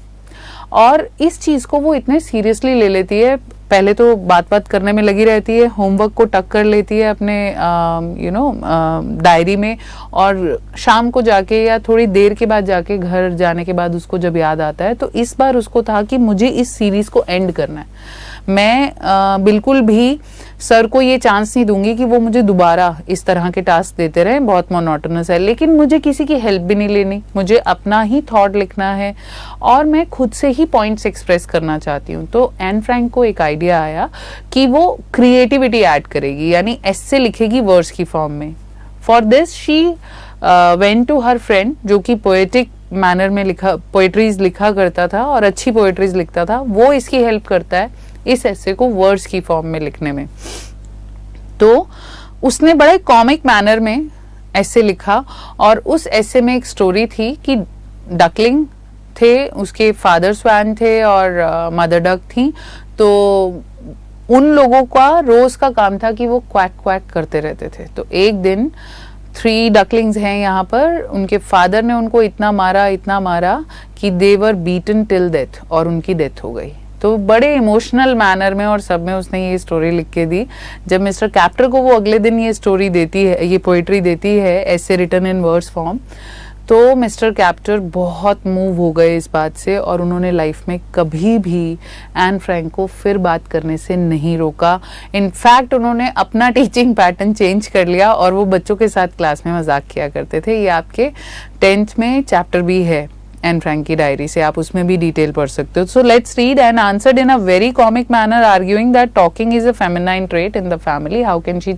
और इस चीज को वो इतने सीरियसली ले लेती है, पहले तो बात करने में लगी रहती है, होमवर्क को टक कर लेती है अपने डायरी में, और शाम को जाके या थोड़ी देर के बाद जाके घर जाने के बाद उसको जब याद आता है, तो इस बार उसको था कि मुझे इस सीरीज को एंड करना है। मैं बिल्कुल भी सर को ये चांस नहीं दूंगी कि वो मुझे दोबारा इस तरह के टास्क देते रहे, बहुत मोनोटोनस है। लेकिन मुझे किसी की हेल्प भी नहीं लेनी, मुझे अपना ही थॉट लिखना है और मैं खुद से ही पॉइंट्स एक्सप्रेस करना चाहती हूँ। तो एन फ्रैंक को एक आइडिया आया कि वो क्रिएटिविटी ऐड करेगी, यानी ऐसे लिखेगी वर्स की फॉर्म में। For this she went to her friend, जो कि पोएटिक मैनर में पोएट्रीज लिखा करता था और अच्छी पोएट्रीज लिखता था, वो इसकी हेल्प करता है इस ऐसे को वर्ड्स की फॉर्म में लिखने में। तो उसने बड़े कॉमिक मैनर में ऐसे लिखा, और उस ऐसे में एक स्टोरी थी कि डकलिंग थे, उसके फादर स्वैन थे और मदर डक थी। तो उन लोगों का रोज का काम था कि वो क्वैक क्वैक करते रहते थे। तो एक दिन 3 डकलिंग्स हैं यहाँ पर, उनके फादर ने उनको इतना मारा कि दे वर बीटन टिल डेथ, और उनकी डेथ हो गई। तो बड़े इमोशनल मैनर में और सब में उसने ये स्टोरी लिख के दी। जब मिस्टर कैप्टर को वो अगले दिन ये स्टोरी देती है, ये पोइट्री देती है ऐसे रिटन इन वर्ड्स फॉर्म, तो मिस्टर कैप्टर बहुत मूव हो गए इस बात से, और उन्होंने लाइफ में कभी भी एन फ्रैंक को फिर बात करने से नहीं रोका। इनफैक्ट उन्होंने अपना टीचिंग पैटर्न चेंज कर लिया और वो बच्चों के साथ क्लास में मजाक किया करते थे। ये आपके 10th में चैप्टर भी है एन फ्रैंक की डायरी से, आप उसमें भी डिटेल पढ़ सकते हो। So let's read. Anne answered in a very comic manner arguing that talking is a feminine trait in the family, how can she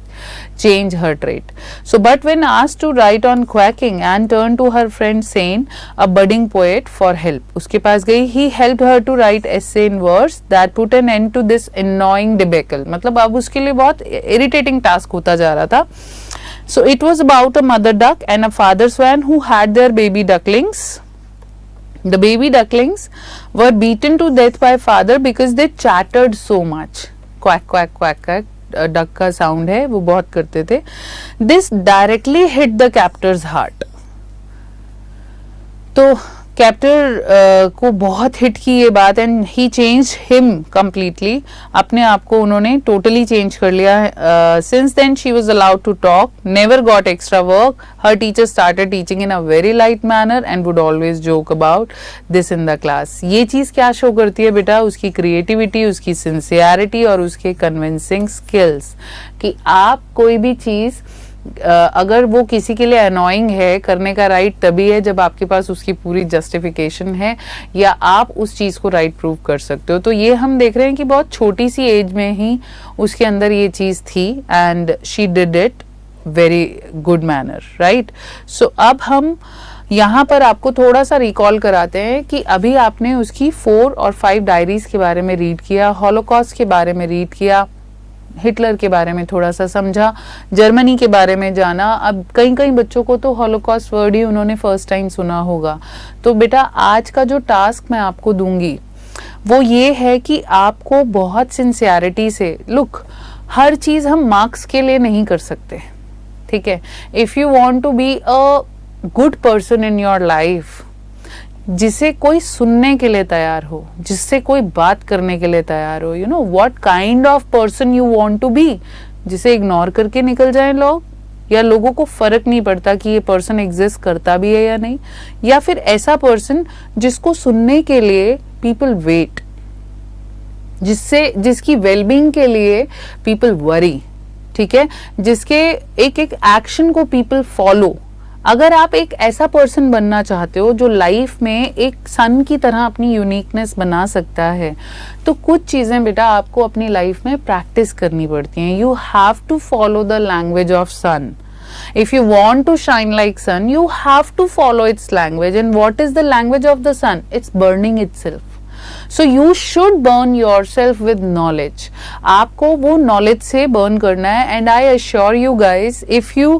change her trait. So but when asked to write on quacking, Anne turn to her friend Sanne a budding poet for help. उसके पास गई, he helped her to write essay in words that put an end to this annoying debacle. मतलब अब उसके लिए बहुत irritating task होता जा रहा था। So it was about a mother duck and a father swan who had their baby ducklings. The baby ducklings were beaten to death by father because they chattered so much. Quack quack quack quack, duck का sound है, वो बहुत करते थे। This directly hit the captor's heart. तो कैप्टर को बहुत hit की ये बात, and he change him completely. अपने आप को उन्होंने टोटली चेंज कर लिया। Since then she was allowed to talk, never got extra work, her teacher started teaching in a very light manner and would always joke about this in the class. ये चीज क्या show करती है बेटा? उसकी creativity, उसकी sincerity और उसके कन्विंसिंग स्किल्स, कि आप कोई भी चीज अगर वो किसी के लिए अनोइंग है, करने का राइट तभी है जब आपके पास उसकी पूरी जस्टिफिकेशन है या आप उस चीज को राइट प्रूव कर सकते हो। तो ये हम देख रहे हैं कि बहुत छोटी सी एज में ही उसके अंदर ये चीज थी, and she did it very good manner, right. So अब हम यहाँ पर आपको थोड़ा सा रिकॉल कराते हैं कि अभी आपने उसकी 4 और 5 डायरीज के बारे में रीड किया, हॉलोकॉस्ट के बारे में रीड किया, हिटलर के बारे में थोड़ा सा समझा, जर्मनी के बारे में जाना। अब कई कई बच्चों को तो हॉलोकॉस्ट वर्ड ही उन्होंने फर्स्ट टाइम सुना होगा। तो बेटा आज का जो टास्क मैं आपको दूंगी वो ये है कि आपको बहुत सिंसियरिटी से, लुक, हर चीज हम मार्क्स के लिए नहीं कर सकते, ठीक है। If you want to be a good person in your life, जिसे कोई सुनने के लिए तैयार हो, जिससे कोई बात करने के लिए तैयार हो, you know what kind of person you want to be, जिसे इग्नोर करके निकल जाएं लोग, या लोगों को फर्क नहीं पड़ता कि ये पर्सन एग्जिस्ट करता भी है या नहीं, या फिर ऐसा पर्सन जिसको सुनने के लिए पीपल वेट, जिसकी वेलबींग के लिए पीपल वरी, ठीक है, जिसके एक एक एक्शन को पीपल फॉलो। अगर आप एक ऐसा पर्सन बनना चाहते हो जो लाइफ में एक सन की तरह अपनी यूनिकनेस बना सकता है, तो कुछ चीजें बेटा आपको अपनी लाइफ में प्रैक्टिस करनी पड़ती हैं। You have to follow the language of sun. If you want to shine like sun, you have to follow its language. And what is the language of the sun? It's burning itself. So you should burn yourself with knowledge. आपको वो knowledge से burn करना है. And I assure you guys, if you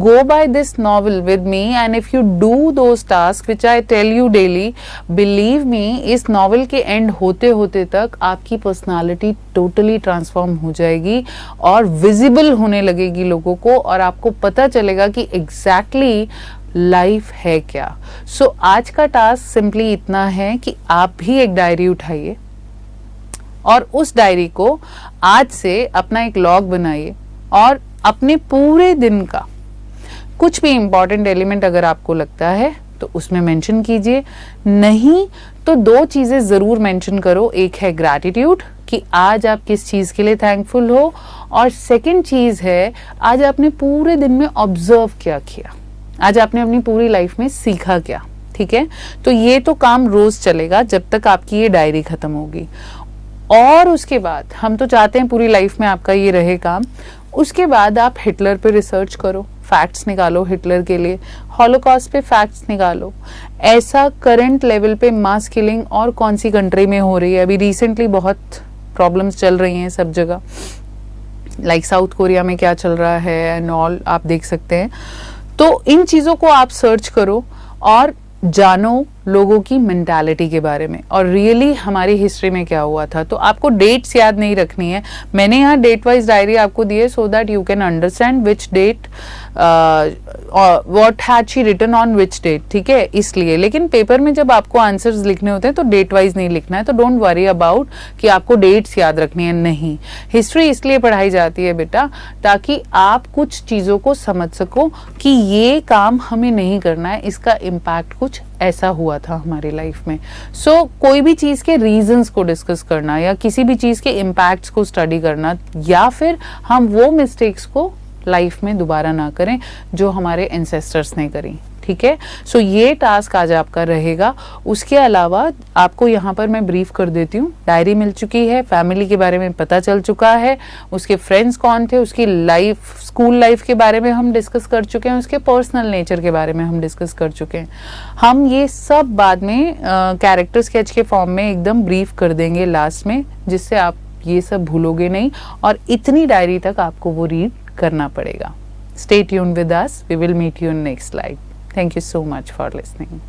go by this novel with me and if you do those tasks which I tell you daily, believe me, इस novel के end होते होते तक आपकी personality totally transform हो जाएगी और visible होने लगेगी लोगों को, और आपको पता चलेगा कि exactly लाइफ है क्या. सो आज का टास्क सिंपली इतना है कि आप भी एक डायरी उठाइए और उस डायरी को आज से अपना एक लॉग बनाइए और अपने पूरे दिन का कुछ भी इंपॉर्टेंट एलिमेंट अगर आपको लगता है तो उसमें मेंशन कीजिए. नहीं तो दो चीजें जरूर मेंशन करो. एक है ग्रैटिट्यूड कि आज आप किस चीज के लिए थैंकफुल हो, और सेकंड चीज है आज आपने पूरे दिन में ऑब्जर्व क्या किया, आज आपने अपनी पूरी लाइफ में सीखा क्या. ठीक है, तो ये तो काम रोज चलेगा जब तक आपकी ये डायरी खत्म होगी. और उसके बाद हम तो चाहते हैं पूरी लाइफ में आपका ये रहे काम. उसके बाद आप हिटलर पे रिसर्च करो, फैक्ट्स निकालो हिटलर के लिए, हॉलोकॉस्ट पे फैक्ट्स निकालो. ऐसा करंट लेवल पे मास किलिंग और कौन सी कंट्री में हो रही है. अभी रिसेंटली बहुत प्रॉब्लम्स चल रही हैं सब जगह, लाइक साउथ कोरिया में क्या चल रहा है एंड ऑल, आप देख सकते हैं. तो इन चीजों को आप सर्च करो और जानो लोगों की मेंटालिटी के बारे में और रियली हमारी हिस्ट्री में क्या हुआ था. तो आपको डेट्स याद नहीं रखनी है. मैंने यहाँ डेट वाइज डायरी आपको दी है so that you can understand which date what had she written on which date. ठीक है, इसलिए. लेकिन पेपर में जब आपको आंसर्स लिखने होते हैं तो डेट वाइज नहीं लिखना है. तो डोंट वरी अबाउट कि आपको डेट्स याद रखनी है. नहीं, हिस्ट्री इसलिए पढ़ाई जाती है बेटा ताकि आप कुछ चीजों को समझ सको कि ये काम हमें नहीं करना है, इसका इम्पैक्ट कुछ ऐसा हुआ था हमारी लाइफ में. सो कोई भी चीज के रीजंस को डिस्कस करना या किसी भी चीज के इम्पैक्ट्स को स्टडी करना, या फिर हम वो मिस्टेक्स को लाइफ में दोबारा ना करें जो हमारे एंसेस्टर्स ने करी. ठीक है, सो ये टास्क आज आपका रहेगा. उसके अलावा आपको यहाँ पर मैं ब्रीफ कर देती हूँ. डायरी मिल चुकी है, फैमिली के बारे में पता चल चुका है, उसके फ्रेंड्स कौन थे, उसकी लाइफ, स्कूल लाइफ के बारे में हम डिस्कस कर चुके हैं, उसके पर्सनल नेचर के बारे में हम डिस्कस कर चुके हैं. हम ये सब बाद में कैरेक्टर स्केच के फॉर्म में एकदम ब्रीफ कर देंगे लास्ट में, जिससे आप ये सब भूलोगे नहीं और इतनी डायरी तक आपको वो रीड करना पड़ेगा. Stay tuned with us. We will meet you in next slide. Thank you so much for listening.